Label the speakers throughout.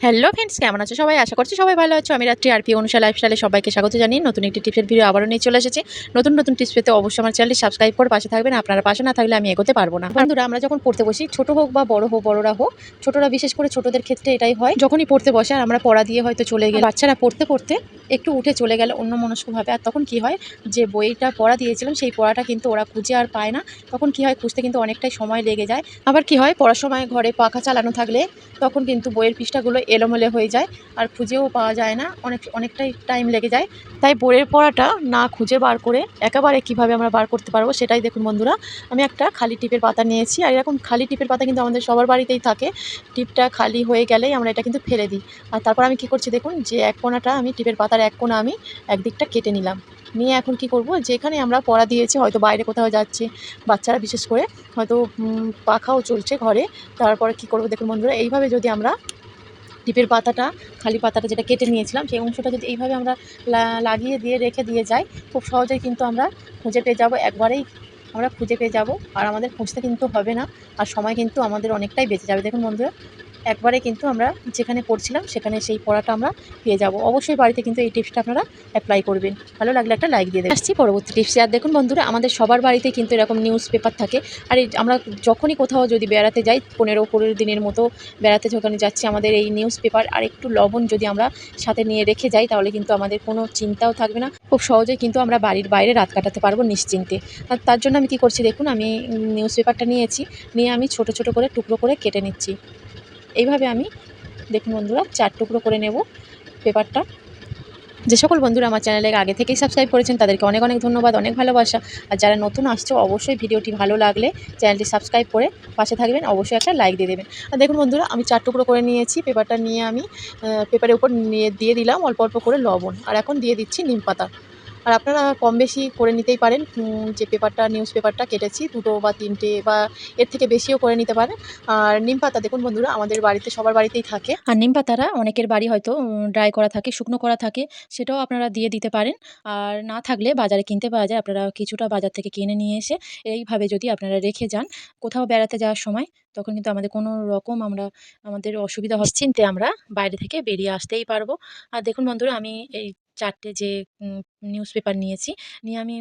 Speaker 1: Hello friends, কেমন আছো সবাই? আশা করছি সবাই ভালো আছো। আমি রাত্রি আর পি অনুষা লাইফস্টাইলে সবাইকে স্বাগত জানিয়ে নতুন একটি টিপসের ভিডিও আবারও নিয়ে চলে এসেছি। নতুন নতুন টিপস পেতে অবশ্যই আমার চ্যানেলটি সাবস্ক্রাইব করে পাশে থাকবেন। আপনারা পাশে না থাকলে আমি এগোতে পারবো না। বন্ধুরা, আমরা যখন পড়তে বসি, ছোট হোক বা বড় হোক, বড়রা হোক, ছোটরা বিশেষ করে ছোটদের ক্ষেত্রে এটাই হয়, যখনই পড়তে বসে আর আমরা পড়া দিয়ে হয়তো চলে গেলে বাচ্চারা পড়তে পড়তে একটু উঠে চলে গেল অন্যমনস্কভাবে, আর তখন কি হয়, যে বইটা পড়া দিয়েছিলাম সেই পড়াটা কিন্তু ওরা খুঁজে আর পায় না। তখন কি হয়, খুঁজতে কিন্তু অনেকটাই সময় লেগে যায়। আবার কি হয়, পড়ার সময় ঘরে পাখা চালানো থাকলে তখন কিন্তু বইয়ের পৃষ্ঠাগুলো এলোমেলো হয়ে যায় আর খুঁজেও পাওয়া যায় না, অনেকটাই টাইম লেগে যায়। তাই বইয়ের পড়াটা না খুঁজে বার করে একেবারে কিভাবে আমরা বার করতে পারবো সেটাই দেখুন বন্ধুরা। আমি একটা খালি টিপের পাতা নিয়েছি, আর এরকম খালি টিপের পাতা কিন্তু আমাদের সবার বাড়িতেই থাকে। টিপটা খালি হয়ে গেলেই আমরা এটা কিন্তু ফেলে দিই। আর তারপর আমি কি করছি দেখুন, যে এক কোণাটা আমি টিপের পাতার এক কোণা আমি একদিকটা কেটে নিলাম। নিয়ে এখন কি করব, যেখানে আমরা পড়া দিয়েছি, হয়তো বাইরে কোথাও যাচ্ছি, বাচ্চারা বিশেষ করে হয়তো পাখাও চলছে ঘরে, তারপরে কি করব দেখুন বন্ধুরা, এইভাবে যদি আমরা টিপের পাতাটা, খালি পাতাটা যেটা কেটে নিয়েছিলাম সেই অংশটা যদি এইভাবে আমরা লাগিয়ে দিয়ে রেখে দিয়ে যাই, খুব সহজেই কিন্তু আমরা খুঁজে পেয়ে যাব। একবারেই আমরা খুঁজে পেয়ে যাব, আর আমাদের খুঁজতে কিন্তু হবে না, আর সময় কিন্তু আমাদের অনেকটাই বেঁচে যাবে। দেখুন বন্ধুরা, একবারে কিন্তু আমরা যেখানে পড়ছিলাম সেখানে সেই পড়াটা আমরা পেয়ে যাব। অবশ্যই বাড়িতে কিন্তু এই টিপসটা আপনারা অ্যাপ্লাই করবেন। ভালো লাগলে একটা লাইক দিয়ে দেবেন। আসছি পরবর্তী টিপসে। আর দেখুন বন্ধুরা, আমাদের সবার বাড়িতে কিন্তু এরকম নিউজ পেপার থাকে। আর এই আমরা যখনই কোথাও যদি বেড়াতে যাই, 15 দিনের মতো বেড়াতে যখন যাচ্ছি, আমাদের এই নিউজ পেপার আর একটু লবণ যদি আমরা সাথে নিয়ে রেখে যাই, তাহলে কিন্তু আমাদের কোনো চিন্তাও থাকবে না। খুব সহজেই কিন্তু আমরা বাড়ির বাইরে রাত কাটাতে পারবো নিশ্চিন্তে। আর তার জন্য আমি কী করছি দেখুন, আমি নিউজ পেপারটা নিয়েছি, নিয়ে আমি ছোট ছোট করে টুকরো করে কেটে নিচ্ছি। এইভাবে আমি দেখুন বন্ধুরা 4 টুকরো করে নেব পেপারটা। যে সকল বন্ধুরা আমার চ্যানেলে আগে থেকেই সাবস্ক্রাইব করেছেন তাদেরকে অনেক অনেক ধন্যবাদ, অনেক ভালোবাসা। আর যারা নতুন আসছে, অবশ্যই ভিডিওটি ভালো লাগলে চ্যানেলটি সাবস্ক্রাইব করে পাশে থাকবেন, অবশ্যই একটা লাইক দিয়ে দেবেন। আর দেখুন বন্ধুরা, আমি 4 টুকরো করে নিয়েছি। পেপারটা নিয়ে আমি পেপারের উপর দিয়ে দিলাম অল্প অল্প করে লবণ, আর এখন দিয়ে দিচ্ছি নিম পাতা। আর আপনারা কম বেশি করে নিতেই পারেন। যে পেপারটা, নিউজ পেপারটা কেটেছি 2টো বা 3টে বা এর থেকে বেশিও করে নিতে পারেন। আর নিম পাতা দেখুন বন্ধুরা, আমাদের বাড়িতে সবার বাড়িতেই থাকে। আর নিম পাতাটা অনেকের বাড়ি হয়তো ড্রাই করা থাকে, শুকনো করা থাকে, সেটাও আপনারা দিয়ে দিতে পারেন। আর না থাকলে বাজারে কিনতে পাওয়া যায়, আপনারা কিছুটা বাজার থেকে কিনে নিয়ে এসে এইভাবে যদি আপনারা রেখে যান কোথাও বেড়াতে যাওয়ার সময়, তখন কিন্তু আমাদের কোনো রকম আমাদের অসুবিধা নিশ্চিন্তে আমরা বাইরে থেকে বেরিয়ে আসতেই পারবো। আর দেখুন বন্ধুরা, আমি এই 4টে যে নিউজ পেপার নিয়েছি, নিয়ে আমি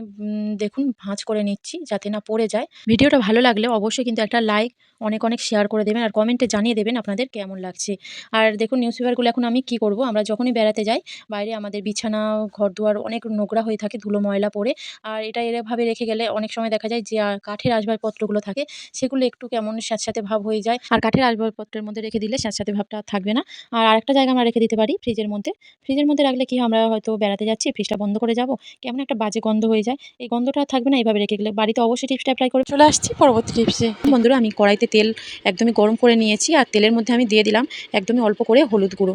Speaker 1: দেখুন ভাঁজ করে নিচ্ছি যাতে না পড়ে যায়। ভিডিওটা ভালো লাগলে অবশ্যই কিন্তু একটা লাইক, অনেক অনেক শেয়ার করে দেবেন, আর কমেন্টে জানিয়ে দেবেন আপনাদের কেমন লাগছে। আর দেখুন নিউজ পেপারগুলো এখন আমি কি করব, আমরা যখনই বেড়াতে যাই বাইরে, আমাদের বিছানা, ঘরদুয়ার অনেক নোংরা হয়ে থাকে, ধুলো ময়লা পড়ে। আর এটা এভাবে রেখে গেলে অনেক সময় দেখা যায় যে কাঠের আসবাবপত্রগুলো থাকে, সেগুলো একটু কেমন স্যাঁতস্যাঁতে ভাব হয়ে যায়। আর কাঠের আসবাবপত্রের মধ্যে রেখে দিলে স্যাঁতস্যাঁতে ভাবটা আর থাকবে না। আর আরেকটা জায়গায় আমরা রেখে দিতে পারি, ফ্রিজের মধ্যে। ফ্রিজের মধ্যে রাখলে কি হয়, আমরা হয়তো বেড়াতে যাচ্ছি, ফ্রিজটা বন্ধ করে যাব, কেমন একটা বাজে গন্ধ হয়ে যায়, এই গন্ধটা আর থাকবে না এইভাবে রেখে গেলে। বাড়িতে অবশ্যই টিপসটা অ্যাপ্লাই করে চলে আসছি পরবর্তী টিপসে। বন্ধুরা, আমি কড়াইতে তেল একদমই গরম করে নিয়েছি, আর তেলের মধ্যে আমি দিয়ে দিলাম একদমই অল্প করে হলুদ গুঁড়ো,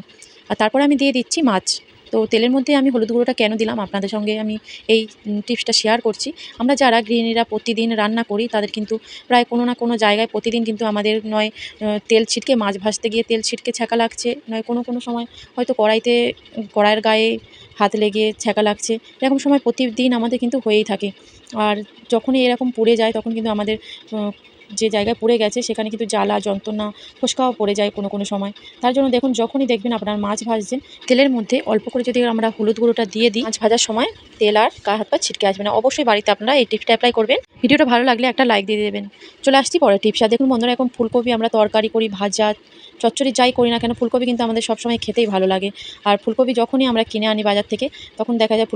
Speaker 1: আর তারপরে আমি দিয়ে দিচ্ছি মাছ। তো তেলের মধ্যে আমি হলুদ গুঁড়োটা কেন দিলাম আপনাদের সঙ্গে আমি এই টিপসটা শেয়ার করছি। আমরা যারা গৃহিণীরা প্রতিদিন রান্না করি, তাদের কিন্তু প্রায় কোনো না কোনো জায়গায় প্রতিদিন কিন্তু আমাদের নয় তেল ছিটকে, মাছ ভাজতে গিয়ে তেল ছিটকে ছ্যাঁকা লাগছে, নয় কোনো কোনো সময় হয়তো কড়াইয়ের গায়ে হাত লেগে ছ্যাঁকা লাগছে। এরকম সময় প্রতিদিন আমাদের কিন্তু হয়েই থাকে। আর যখনই এরকম পুড়ে যায়, তখন কিন্তু আমাদের যে জায়গায় পুড়ে গেছে সেখানে কিন্তু জ্বালা, যন্ত্রণা, ফোস্কাও পড়ে যায় কোনো কোনো সময়। তার জন্য দেখুন, যখনই দেখবেন আপনার মাছ ভাজছেন, তেলের মধ্যে অল্প করে যদি আমরা হলুদ গুঁড়োটা দিয়ে দিই, মাছ ভাজার সময় তেল আর গায়ে হাত পা ছিটকে আসবে না। অবশ্যই বাড়িতে আপনারা এই টিপসটা অ্যাপ্লাই করবেন। ভিডিওটা ভালো লাগলে একটা লাইক দিয়ে দেবেন। চলে আসছি পরের টিপস। আর দেখুন বন্ধুরা, এখন ফুলকপি আমরা তরকারি করি, ভাজা, চচ্চড়ি যাই করি না কেন, ফুলকপি কিন্তু আমাদের সবসময় খেতেই ভালো লাগে। আর ফুলকপি যখনই আমরা কিনে আনি বাজার থেকে, তখন দেখা যায়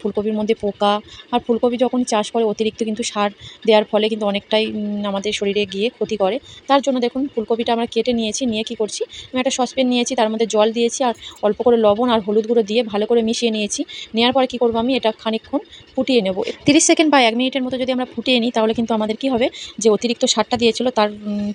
Speaker 1: ফুলকপির মধ্যে পোকা। আর ফুলকপি যখনই চাষ করে, অতিরিক্ত কিন্তু সার দেওয়ার ফলে কিন্তু অনেকটাই আমাদের শরীরে গিয়ে ক্ষতি করে। তার জন্য দেখুন ফুলকপিটা আমরা কেটে নিয়েছি, নিয়ে কি করছি, আমি একটা সসপ্যান নিয়েছি, তার মধ্যে জল দিয়েছি, আর অল্প করে লবণ আর হলুদ গুঁড়ো দিয়ে ভালো করে মিশিয়ে নিয়েছি। নেওয়ার পরে কী করবো, আমি এটা খানিকক্ষণ ফুটিয়ে নেব। 30 সেকেন্ড বা 1 মিনিটের মতো যদি আমরা ফুটিয়ে নিই, তাহলে কিন্তু আমাদের কী হবে, যে অতিরিক্ত সারটা দিয়েছিল তার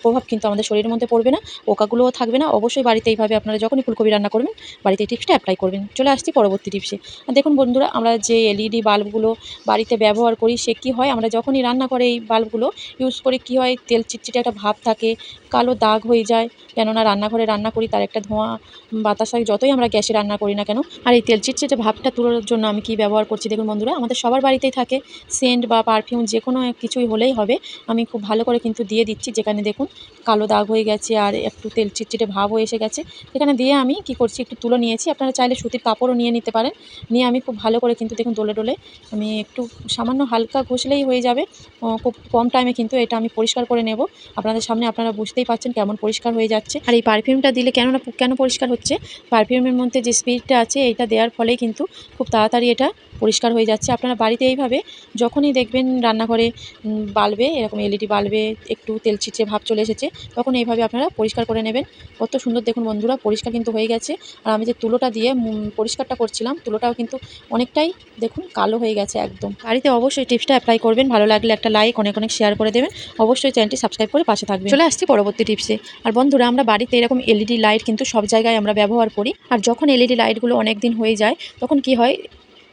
Speaker 1: প্রভাব কিন্তু আমাদের শরীরের মধ্যে পড়বে না, পোকাগুলোও থাকবে না। অবশ্যই বাড়িতে এইভাবে আপনারা যখনই ফুলকপি রান্না করবেন, বাড়িতে এই টিপসটা অ্যাপ্লাই করবেন। চলে আসছি পরবর্তী টিপসে। দেখুন বন্ধুরা, আমরা যে এলইডি বাল্বগুলো বাড়িতে ব্যবহার করি, সে কী হয়, আমরা যখনই রান্না করে এই বাল্বগুলো ইউজ করে, কী হয়, তেল চিটচিটে একটা ভাব থাকে, কালো দাগ হয়ে যায়। কেননা রান্নাঘরে রান্না করি, তার একটা ধোঁয়া বাতাস হয়, যতই আমরা গ্যাসে রান্না করি না কেন। আর এই তেল চিটচিটে ভাবটা তোলার জন্য আমি কী ব্যবহার করছি দেখুন বন্ধুরা, আমাদের সবার বাড়িতেই থাকে সেন্ট বা পারফিউম, যে কোনো কিছুই হলেই হবে আমি খুব ভালো করে কিন্তু দিয়ে দিচ্ছি। যেখানে দেখুন কালো দাগ হয়ে গেছে আর একটু তেল চিটচিটে ভাবও এসে গেছে, সেখানে দিয়ে আমি কি করছি, একটু তুলো নিয়েছি। আপনারা চাইলে সুতির কাপড়ও নিয়ে নিতে পারেন। নিয়ে আমি খুব ভালো করে কিন্তু দেখুন ডলে ডলে আমি একটু সামান্য হালকা ঘষলেই হয়ে যাবে। খুব কম টাইমে কিন্তু এটা আমি পরিষ্কার করে নেব। আপনাদের সামনে আপনারা বুঝতেই পারছেন কেমন পরিষ্কার হয়ে যাচ্ছে। আর এই পারফিউমটা দিলে কেন পরিষ্কার হচ্ছে, পারফিউমের মধ্যে যে স্পিরিটটা আছে এইটা দেওয়ার ফলেই কিন্তু খুব তাড়াতাড়ি এটা পরিষ্কার হয়ে যাচ্ছে। আপনারা বাড়িতে এইভাবে যখনই দেখবেন রান্নাঘরে বাল্বে এরকম এলইডি বাল্বে একটু তেল ছিটছে ভাব চলে এসেছে, তখন এইভাবে আপনারা পরিষ্কার করে নেবেন। কত সুন্দর দেখুন বন্ধুরা পরিষ্কার কিন্তু হয়ে গেছে। আর আমি যে তুলোটা দিয়ে পরিষ্কারটা করছিলাম, তুলোটাও কিন্তু অনেকটাই দেখুন কালো হয়ে গেছে একদম। বাড়িতে অবশ্যই টিপসটা অ্যাপ্লাই করবেন। ভালো লাগলে একটা লাইক অনেক অনেক শেয়ার করে দেবেন। অবশ্যই চ্যানেলটি সাবস্ক্রাইব করে পাশে থাকবেন। চলে আসছি পরবর্তী টিপসে। আর বন্ধুরা আমরা বাড়িতে এরকম এলইডি লাইট কিন্তু সব জায়গায় আমরা ব্যবহার করি। আর যখন এলইডি লাইটগুলো অনেক দিন হয়ে যায় তখন কি হয়,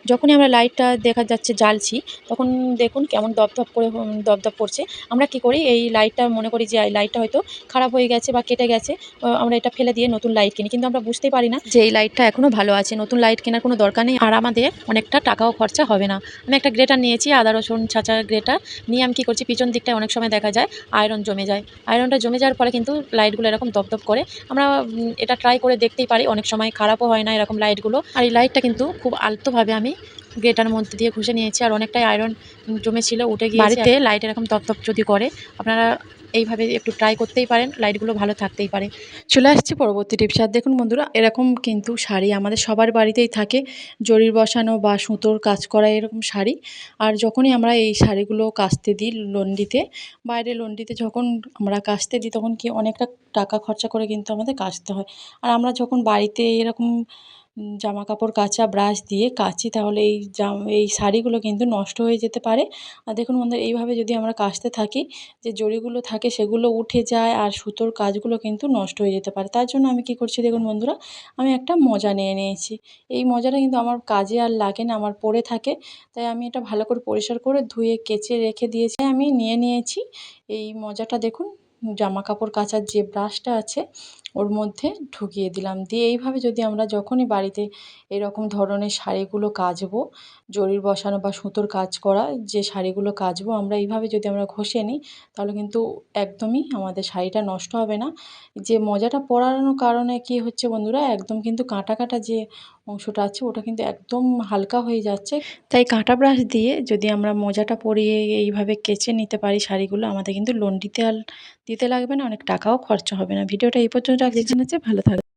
Speaker 1: যখনই আমরা লাইটটা দেখা যাচ্ছে জ্বালছি তখন দেখুন কেমন দপদপ করে দপদপ করছে। আমরা কি করি, এই লাইটটা মনে করি যে এই লাইটটা হয়তো খারাপ হয়ে গেছে বা কেটে গেছে, আমরা এটা ফেলে দিয়ে নতুন লাইট কিনি। কিন্তু আমরা বুঝতেই পারি না যে এই লাইটটা এখনও ভালো আছে, নতুন লাইট কেনার কোনো দরকার নেই আর আমাদের অনেকটা টাকাও খরচা হবে না। আমি একটা গ্রেটার নিয়েছি, আদা রসুন ছাঁচা গ্রেটার নিয়ে আমি কী করছি, পিছন দিকটায় অনেক সময় দেখা যায় আয়রন জমে যায়। আয়রনটা জমে যাওয়ার ফলে কিন্তু লাইটগুলো এরকম দপদপ করে। আমরা এটা ট্রাই করে দেখতেই পারি, অনেক সময় খারাপও হয় না এরকম লাইটগুলো। আর এই লাইটটা কিন্তু খুব আলতোভাবে আমি গ্রেটার মধ্যে দিয়ে ঘষে নিয়েছি আর অনেকটাই আয়রন জমেছিল উঠে গিয়েছে। বাড়িতে লাইট এরকম তপতপ যদি করে আপনারা এইভাবে একটু ট্রাই করতেই পারেন, লাইটগুলো ভালো থাকতেই পারে। চলে আসছি পরবর্তী টিপস। আর দেখুন বন্ধুরা এরকম কিন্তু শাড়ি আমাদের সবার বাড়িতেই থাকে, জরির বসানো বা সুতোর কাজ করা এরকম শাড়ি। আর যখনই আমরা এই শাড়িগুলো কাচতে দিই লন্ড্রিতে, বাইরে লন্ড্রিতে যখন আমরা কাচতে দিই তখন কি অনেকটা টাকা খরচা করে কিন্তু আমাদের কাচতে হয়। আর আমরা যখন বাড়িতে এরকম জামা কাপড় কাচা ব্রাশ দিয়ে কাচি তাহলে এই শাড়িগুলো কিন্তু নষ্ট হয়ে যেতে পারে। আর দেখুন বন্ধুরা এইভাবে যদি আমরা কাচতে থাকি, যে জরিগুলো থাকে সেগুলো উঠে যায় আর সুতোর কাজগুলো কিন্তু নষ্ট হয়ে যেতে পারে। তার জন্য আমি কী করছি দেখুন বন্ধুরা, আমি একটা মোজা নিয়ে নিয়েছি। এই মোজাটা কিন্তু আমার কাজে আর লাগে না, আমার পড়ে থাকে। তাই আমি এটা ভালো করে পরিষ্কার করে ধুয়ে কেচে রেখে দিয়েছি। আমি নিয়ে নিয়েছি এই মোজাটা, দেখুন জামা কাপড় কাচার যে ব্রাশটা আছে ওর মধ্যে ঢুকিয়ে দিলাম। দিয়ে এইভাবে যদি আমরা যখনই বাড়িতে এরকম ধরনের শাড়িগুলো কাচবো, জরির বসানো বা সুতোর কাজ করা যে শাড়িগুলো কাচবো, আমরা এইভাবে যদি আমরা ঘষে নিই তাহলে কিন্তু একদমই আমাদের শাড়িটা নষ্ট হবে না। যে মোজাটা পরানোর কারণে কি হচ্ছে বন্ধুরা, একদম কিন্তু কাঁটা কাঁটা যে অংশটা আছে ওটা কিন্তু একদম হালকা হয়ে যাচ্ছে। তাই কাঁটা ব্রাশ দিয়ে যদি আমরা মোজাটা পরিয়ে এইভাবে কেচে নিতে পারি শাড়িগুলো, আমাদের কিন্তু লন্ড্রিতে আর দিতে লাগবে না, অনেক টাকাও খরচা হবে না। ভিডিওটা এই পর্যন্ত রাখছি, ভালো থাকবে।